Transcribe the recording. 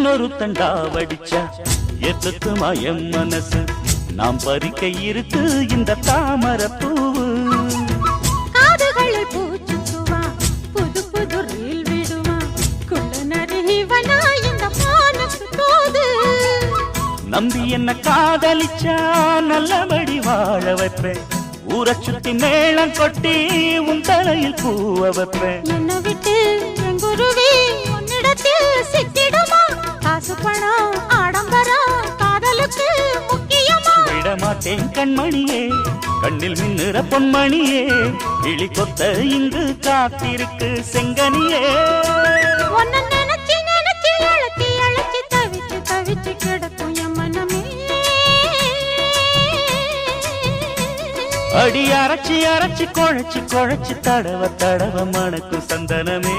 இன்னொரு தண்டா வடிச்சா எத்துக்குமா என் மனசு நாம் பறிக்க இருக்கு இந்த தாமரை பூவு காதுகளில் பூச்சுக்குவா புது புது ரீல் விடுவா குள்ள நரிவனா இந்த மானுக்கு தோது நம்பி என்ன காதலிச்சா நல்லபடி வாழ வைப்பேன் ஊரை சுத்தி மேளம் கொட்டி உன் தலையில் பூவ வைப்பேன் என்ன விட்டு எங்குருவி உன்னிடத்தில் சிக்கிடுமா காசு பணம் ஆடம்பரம் காதலுக்கு முக்கியமா விடமாட்டேன் கண்மணியே கண்ணில் மின்னுற பொன்மணியே கிளி கொத்த இங்கு காத்திருக்கு செங்கனியே உன்னை நினைச்சு நினைச்சு அழைச்சி அழைச்சி தவிச்சு தவிச்சு கிடக்கும் என் மனமே அடி அரைச்சி அரைச்சி குழைச்சி குழைச்சி தடவ தடவ மணக்கும் சந்தனமே